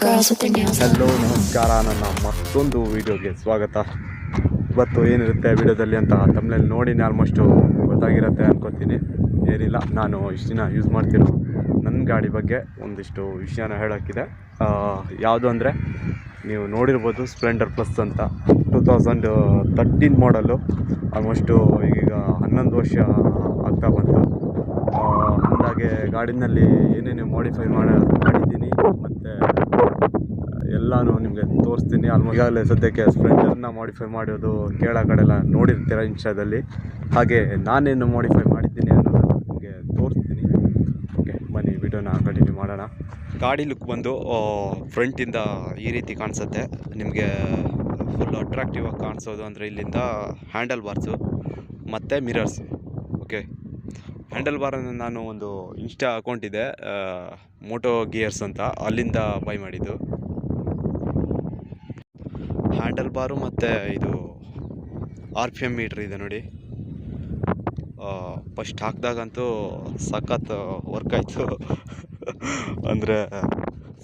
girls with their nails done. Hello ನಮಸ್ಕಾರ, ನನ್ನ ಮತ್ತೊಂದು ವೀಡಿಯೋಗೆ ಸ್ವಾಗತ. ಇವತ್ತು ಏನಿರುತ್ತೆ ವಿಡಿಯೋದಲ್ಲಿ ಅಂತ ತಮ್ಮಲ್ಲಿ ನೋಡಿ ಆಲ್ಮೋಸ್ಟು ಗೊತ್ತಾಗಿರುತ್ತೆ ಅನ್ಕೋತೀನಿ. ಏನಿಲ್ಲ, ನಾನು ಇಷ್ಟು ದಿನ ಯೂಸ್ ಮಾಡ್ತಿರೋ ನನ್ನ ಗಾಡಿ ಬಗ್ಗೆ ಒಂದಿಷ್ಟು ವಿಷಯನ ಹೇಳೋಕ್ಕಿದೆ. ಯಾವುದು ಅಂದರೆ, ನೀವು ನೋಡಿರ್ಬೋದು ಸ್ಪ್ಲೆಂಡರ್ ಪ್ಲಸ್ ಅಂತ 2013 ಮಾಡಲು. ಆಲ್ಮೋಸ್ಟು ಈಗ 11 ವರ್ಷ ಆಗ್ತಾ ಬಂತು. ಅಂದಾಗೆ ಗಾಡಿನಲ್ಲಿ ಏನೇನು ಮಾಡಿಫೈ ಮಾಡಿದ್ದೀನಿ ಮತ್ತು ಎಲ್ಲನೂ ನಿಮಗೆ ತೋರಿಸ್ತೀನಿ. ಆಲ್ಮೋಸ್ಟ್ ಈಗಾಗಲೇ ಸದ್ಯಕ್ಕೆ ಸ್ಪ್ಲೆಂಡರ್ನ ಮಾಡಿಫೈ ಮಾಡೋದು ಕೆಳಗಡೆಲ್ಲ ನೋಡಿರ್ತೀರ ಇನ್ಸ್ಟಾದಲ್ಲಿ. ಹಾಗೆ ನಾನೇನು ಮಾಡಿಫೈ ಮಾಡಿದ್ದೀನಿ ಅನ್ನೋದನ್ನು ನಿಮಗೆ ತೋರಿಸ್ತೀನಿ. ಓಕೆ, ಬನ್ನಿ ವಿಡಿಯೋನ ಕಂಟಿನ್ಯೂ ಮಾಡೋಣ. ಗಾಡಿ ಲುಕ್ ಬಂದು ಫ್ರಂಟಿಂದ ಈ ರೀತಿ ಕಾಣಿಸುತ್ತೆ. ನಿಮಗೆ ಫುಲ್ ಅಟ್ರಾಕ್ಟಿವ್ ಆಗಿ ಕಾಣಿಸೋದು ಅಂದರೆ ಇಲ್ಲಿಂದ ಹ್ಯಾಂಡಲ್ ಬಾರ್ಸು ಮತ್ತು ಮಿರರ್ಸು. ಓಕೆ, ಹ್ಯಾಂಡಲ್ ಬಾರನ್ನು ನಾನು ಒಂದು ಇನ್ಸ್ಟಾ ಅಕೌಂಟ್ ಇದೆ, ಮೋಟೋ ಗಿಯರ್ಸ್ ಅಂತ, ಅಲ್ಲಿಂದ ಬೈ ಮಾಡಿದ್ದು. ಹ್ಯಾಂಡಲ್ ಬಾರು ಮತ್ತು ಇದು RPM ಮೀಟ್ರ್ ಇದೆ ನೋಡಿ. ಫಸ್ಟ್ ಹಾಕಿದಾಗಂತೂ ಸಖತ್ ವರ್ಕ್ ಆಯಿತು. ಅಂದರೆ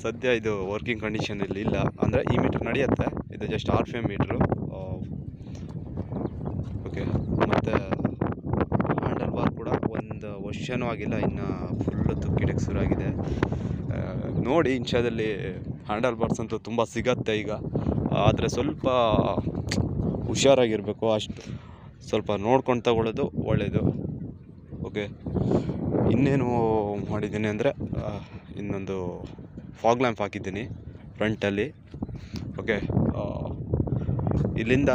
ಸದ್ಯ ಇದು ವರ್ಕಿಂಗ್ ಕಂಡೀಷನಲ್ಲಿ ಇಲ್ಲ, ಅಂದರೆ ಈ ಮೀಟ್ರ್ ನಡೆಯುತ್ತೆ. ಇದು ಜಸ್ಟ್ RPM ಮೀಟ್ರು. ಓಕೆ, ಮತ್ತು ಹ್ಯಾಂಡಲ್ ಬಾರ್ ಕೂಡ ಒಂದು ವರ್ಷನೂ ಆಗಿಲ್ಲ, ಇನ್ನು ಫುಲ್ಲು ತುಕ್ಕಿಡಕ್ಕೆ ಶುರು ಆಗಿದೆ. ನೋಡಿ ಇನ್ಸ್ಟಾದಲ್ಲಿ ಹ್ಯಾಂಡಲ್ ಬಾರ್ಸ್ ಅಂತೂ ತುಂಬ ಸಿಗತ್ತೆ ಈಗ, ಆದರೆ ಸ್ವಲ್ಪ ಹುಷಾರಾಗಿರಬೇಕು. ಅಷ್ಟು ಸ್ವಲ್ಪ ನೋಡ್ಕೊಂಡು ತಗೊಳ್ಳೋದು ಒಳ್ಳೆಯದು. ಓಕೆ, ಇನ್ನೇನು ಮಾಡಿದ್ದೀನಿ ಅಂದರೆ, ಇನ್ನೊಂದು ಫಾಗ್ ಲ್ಯಾಂಪ್ ಹಾಕಿದ್ದೀನಿ ಫ್ರಂಟಲ್ಲಿ. ಓಕೆ, ಇಲ್ಲಿಂದ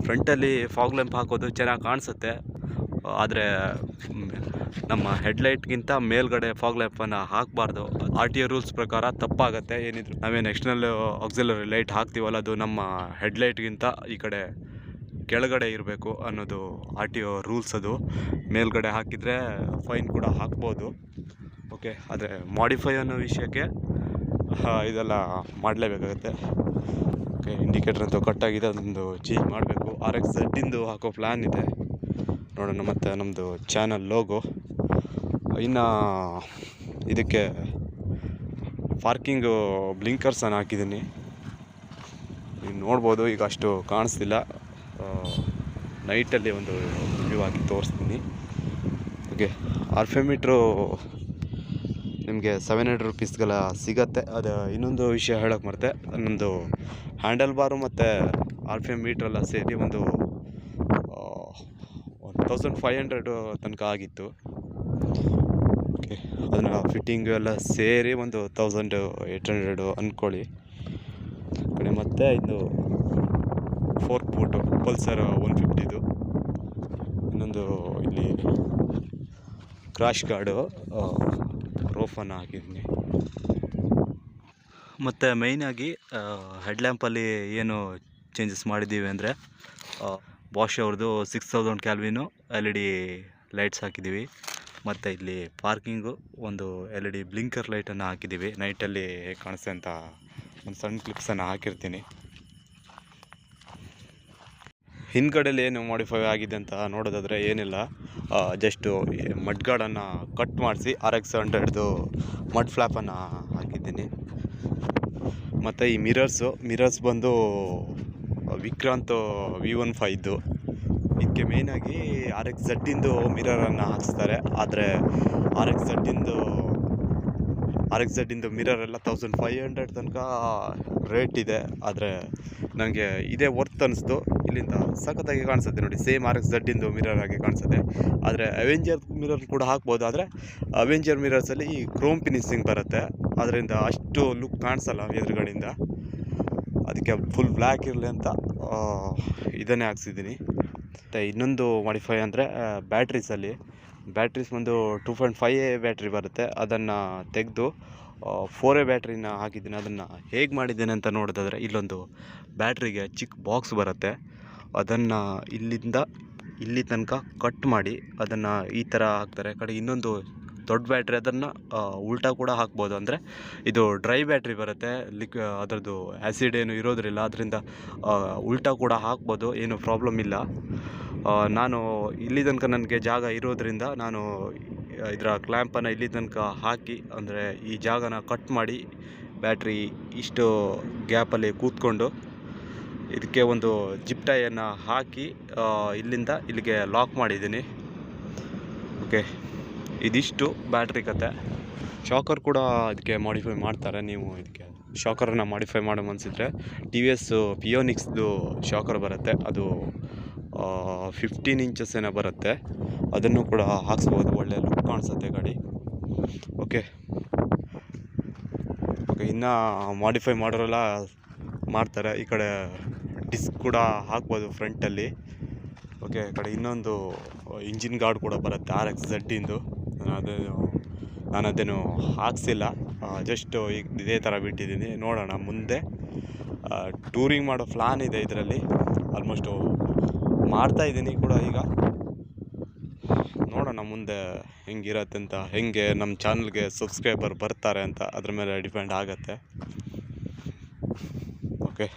ಫ್ರಂಟಲ್ಲಿ ಫಾಗ್ ಲ್ಯಾಂಪ್ ಹಾಕೋದು ಚೆನ್ನಾಗಿ ಕಾಣಿಸುತ್ತೆ, ಆದರೆ ನಮ್ಮ ಹೆಡ್ಲೈಟ್ಗಿಂತ ಮೇಲ್ಗಡೆ ಫಾಗ್ ಲ್ಯಾಂಪನ್ನು ಹಾಕಬಾರ್ದು. RTO ರೂಲ್ಸ್ ಪ್ರಕಾರ ತಪ್ಪಾಗುತ್ತೆ. ಏನಿದ್ರು ನಾವೇನು ಎಕ್ಸ್ಟರ್ನಲ್ ಆಕ್ಸಿಲರಿ ಲೈಟ್ ಹಾಕ್ತೀವಲ್ಲ, ಅದು ನಮ್ಮ ಹೆಡ್ಲೈಟ್ಗಿಂತ ಈ ಕಡೆ ಕೆಳಗಡೆ ಇರಬೇಕು ಅನ್ನೋದು RTO ರೂಲ್ಸ್. ಅದು ಮೇಲ್ಗಡೆ ಹಾಕಿದರೆ ಫೈನ್ ಕೂಡ ಹಾಕ್ಬೋದು. ಓಕೆ, ಆದರೆ ಮಾಡಿಫೈ ಅನ್ನೋ ವಿಷಯಕ್ಕೆ ಇದೆಲ್ಲ ಮಾಡಲೇಬೇಕಾಗುತ್ತೆ. ಓಕೆ, ಇಂಡಿಕೇಟರ್ ಅಂತೂ ಕಟ್ಟಾಗಿದೆ, ಅದೊಂದು ಚೇಂಜ್ ಮಾಡಬೇಕು. RXZ ಹಾಕೋ ಪ್ಲ್ಯಾನ್ ಇದೆ, ನೋಡೋಣ. ಮತ್ತು ನಮ್ಮದು ಚಾನಲ್ ಲೋಗೋ. ಇನ್ನು ಇದಕ್ಕೆ ಪಾರ್ಕಿಂಗು ಬ್ಲಿಂಕರ್ಸನ್ನು ಹಾಕಿದ್ದೀನಿ, ನೀವು ನೋಡ್ಬೋದು. ಈಗ ಅಷ್ಟು ಕಾಣಿಸ್ತಿಲ್ಲ, ನೈಟಲ್ಲಿ ಒಂದು ವ್ಯೂ ಹಾಕಿ ತೋರಿಸ್ತೀನಿ. ಓಕೆ, RPM ಮೀಟ್ರು ನಿಮಗೆ 700 ರೂಪೀಸ್ಗೆಲ್ಲ ಸಿಗತ್ತೆ. ಅದು ಇನ್ನೊಂದು ವಿಷಯ ಹೇಳೋಕ್ಕೆ ಮರೆತೆ, ನಮ್ಮದು ಹ್ಯಾಂಡಲ್ ಬಾರು ಮತ್ತು RPM ಮೀಟ್ರೆಲ್ಲ ಸೇರಿ ಒಂದು 1500 ತನಕ ಆಗಿತ್ತು. ಓಕೆ, ಅದನ್ನು ಫಿಟ್ಟಿಂಗು ಎಲ್ಲ ಸೇರಿ ಒಂದು 1800 ಅಂದ್ಕೊಳ್ಳಿ ಕಡೆ. ಮತ್ತು ಇದು 4 ಫೂಟು ಪಲ್ಸರ್ 150. ಇನ್ನೊಂದು ಇಲ್ಲಿ ಕ್ರಾಶ್ ಗಾರ್ಡು ರೋಫನ್ನು ಹಾಕಿದ್ದೀನಿ. ಮತ್ತು ಮೇಯ್ನಾಗಿ ಹೆಡ್ಲ್ಯಾಂಪಲ್ಲಿ ಏನು ಚೇಂಜಸ್ ಮಾಡಿದ್ದೀವಿ ಅಂದರೆ, ಬಾಷ್ ಅವ್ರದ್ದು 6000 ಕ್ಯಾಲ್ವಿನು LED ಲೈಟ್ಸ್ ಹಾಕಿದ್ದೀವಿ. ಮತ್ತು ಇಲ್ಲಿ ಪಾರ್ಕಿಂಗು ಒಂದು LED ಬ್ಲಿಂಕರ್ ಲೈಟನ್ನು ಹಾಕಿದ್ದೀವಿ. ನೈಟಲ್ಲಿ ಹೇಗೆ ಕಾಣಿಸ್ತೆ ಅಂತ ಒಂದು ಸಣ್ಣ ಕ್ಲಿಪ್ಸನ್ನು ಹಾಕಿರ್ತೀನಿ. ಹಿಂದ್ಗಡೆಯಲ್ಲಿ ಏನು ಮಾಡಿಫೈ ಆಗಿದೆ ಅಂತ ನೋಡೋದಾದರೆ ಏನಿಲ್ಲ, ಜಸ್ಟು ಮಡ್ ಗಾರ್ಡನ್ನು ಕಟ್ ಮಾಡಿಸಿ RX100 ಮಡ್ ಫ್ಲ್ಯಾಪನ್ನು ಹಾಕಿದ್ದೀನಿ. ಮತ್ತು ಈ ಮಿರರ್ಸ್ ಬಂದು ವಿಕ್ರಾಂತ್ V15. ಇದಕ್ಕೆ ಮೇಯ್ನಾಗಿ RXZ ಮಿರರನ್ನು ಹಾಕಿಸ್ತಾರೆ, ಆದರೆ RXZ ಮಿರರೆಲ್ಲ 1500 ತನಕ ರೇಟ್ ಇದೆ. ಆದರೆ ನನಗೆ ಇದೇ ವರ್ತ್ ಅನ್ನಿಸ್ತು. ಇಲ್ಲಿಂದ ಸಖತ್ತಾಗಿ ಕಾಣಿಸುತ್ತೆ ನೋಡಿ, ಸೇಮ್ RXZ ಮಿರರ್ ಆಗಿ ಕಾಣಿಸುತ್ತೆ. ಆದರೆ ಅವೆಂಜರ್ ಮಿರರ್ ಕೂಡ ಹಾಕ್ಬೋದು, ಆದರೆ ಅವೆಂಜರ್ ಮಿರರ್ಸಲ್ಲಿ ಈ ಕ್ರೋಮ್ ಫಿನಿಶಿಂಗ್ ಬರುತ್ತೆ, ಅದರಿಂದ ಅಷ್ಟು ಲುಕ್ ಕಾಣಿಸಲ್ಲ ಎದುರುಗಡೆಯಿಂದ. ಅದಕ್ಕೆ ಫುಲ್ ಬ್ಲ್ಯಾಕ್ ಇರಲಿ ಅಂತ ಇದನ್ನೇ ಹಾಕ್ಸಿದ್ದೀನಿ. ಮತ್ತು ಇನ್ನೊಂದು ಮಾಡಿಫೈ ಅಂದರೆ ಬ್ಯಾಟ್ರೀಸ್ ಒಂದು 2.5A ಬ್ಯಾಟ್ರಿ ಬರುತ್ತೆ, ಅದನ್ನು ತೆಗೆದು 4A ಬ್ಯಾಟ್ರಿನ ಹಾಕಿದ್ದೀನಿ. ಅದನ್ನು ಹೇಗೆ ಮಾಡಿದ್ದೇನೆ ಅಂತ ನೋಡೋದಾದರೆ, ಇಲ್ಲೊಂದು ಬ್ಯಾಟ್ರಿಗೆ ಚಿಕ್ಕ ಬಾಕ್ಸ್ ಬರುತ್ತೆ, ಅದನ್ನು ಇಲ್ಲಿಂದ ಇಲ್ಲಿ ತನಕ ಕಟ್ ಮಾಡಿ ಅದನ್ನು ಈ ಥರ ಹಾಕ್ತಾರೆ. ಕಡೆ ಇನ್ನೊಂದು ದೊಡ್ಡ ಬ್ಯಾಟ್ರಿ, ಅದನ್ನು ಉಲ್ಟಾ ಕೂಡ ಹಾಕ್ಬೋದು. ಅಂದರೆ ಇದು ಡ್ರೈ ಬ್ಯಾಟ್ರಿ ಬರುತ್ತೆ, ಅದರದ್ದು ಆ್ಯಸಿಡ್ ಏನು ಇರೋದ್ರಿಲ್ಲ, ಅದರಿಂದ ಉಲ್ಟಾ ಕೂಡ ಹಾಕ್ಬೋದು, ಏನು ಪ್ರಾಬ್ಲಮ್ ಇಲ್ಲ. ನಾನು ಇಲ್ಲಿ ತನಕ ನನಗೆ ಜಾಗ ಇರೋದ್ರಿಂದ ನಾನು ಇದರ ಕ್ಲ್ಯಾಂಪನ್ನು ಇಲ್ಲಿ ತನಕ ಹಾಕಿ, ಅಂದರೆ ಈ ಜಾಗನ ಕಟ್ ಮಾಡಿ ಬ್ಯಾಟ್ರಿ ಇಷ್ಟು ಗ್ಯಾಪಲ್ಲಿ ಕೂತ್ಕೊಂಡು ಇದಕ್ಕೆ ಒಂದು ಜಿಪ್ ಟೈಯನ್ನು ಹಾಕಿ ಇಲ್ಲಿಂದ ಇಲ್ಲಿಗೆ ಲಾಕ್ ಮಾಡಿದ್ದೀನಿ. ಓಕೆ, ಇದಿಷ್ಟು ಬ್ಯಾಟ್ರಿ ಕತೆ. ಶಾಕರ್ ಕೂಡ ಇದಕ್ಕೆ ಮಾಡಿಫೈ ಮಾಡ್ತಾರೆ. ನೀವು ಇದಕ್ಕೆ ಶಾಕರನ್ನು ಮಾಡಿಫೈ ಮಾಡೋ ಅನಿಸಿದ್ರೆ ಟಿ ವಿ ಎಸ್ ಪಿಯೋನಿಕ್ಸ್ದು ಶಾಕರ್ ಬರುತ್ತೆ, ಅದು 15 ಇಂಚಸ್ ಏನೋ ಬರುತ್ತೆ, ಅದನ್ನು ಕೂಡ ಹಾಕ್ಸ್ಬೋದು. ಒಳ್ಳೆ ಲುಕ್ ಕಾಣಿಸುತ್ತೆ ಗಾಡಿ. ಓಕೆ, ಇನ್ನು ಮಾಡಿಫೈ ಮಾಡೋರೆಲ್ಲ ಮಾಡ್ತಾರೆ. ಈ ಕಡೆ ಡಿಸ್ಕ್ ಕೂಡ ಹಾಕ್ಬೋದು ಫ್ರಂಟಲ್ಲಿ. ಓಕೆ, ಈ ಕಡೆ ಇನ್ನೊಂದು ಇಂಜಿನ್ ಗಾರ್ಡ್ ಕೂಡ ಬರುತ್ತೆ RXZ ಇಂದು. ನಾನು ಅದೇನು ಹಾಕ್ಸಿಲ್ಲ, ಜಸ್ಟ್ ಈಗ ಇದೇ ಥರ ಬಿಟ್ಟಿದ್ದೀನಿ. ನೋಡೋಣ ಮುಂದೆ. ಟೂರಿಂಗ್ ಮಾಡೋ ಪ್ಲಾನ್ ಇದೆ ಇದರಲ್ಲಿ, ಆಲ್ಮೋಸ್ಟು ಮಾಡ್ತಾಯಿದ್ದೀನಿ ಕೂಡ. ಈಗ ನೋಡೋಣ ಮುಂದೆ ಹೆಂಗಿರತ್ತೆ ಅಂತ, ಹೆಂಗೆ ನಮ್ಮ ಚಾನಲ್ಗೆ ಸಬ್ಸ್ಕ್ರೈಬರ್ ಬರ್ತಾರೆ ಅಂತ ಅದ್ರ ಮೇಲೆ ಡಿಪೆಂಡ್ ಆಗುತ್ತೆ. ಓಕೆ,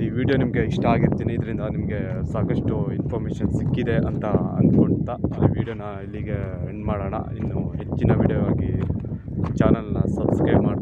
ಈ ವಿಡಿಯೋ ನಿಮಗೆ ಇಷ್ಟ ಆಗಿರ್ತೀನಿ. ಇದರಿಂದ ನಿಮಗೆ ಸಾಕಷ್ಟು ಇನ್ಫಾರ್ಮೇಷನ್ ಸಿಕ್ಕಿದೆ ಅಂತ ಅಂದ್ಕೊಳ್ತಾ ಈ ವಿಡಿಯೋನ ಇಲ್ಲಿಗೆ ಎಂಡ್ ಮಾಡೋಣ. ಇನ್ನು ಹೆಚ್ಚಿನ ವಿಡಿಯೋ ಆಗಿ ಚಾನಲ್ನ ಸಬ್ಸ್ಕ್ರೈಬ್ ಮಾಡಿ.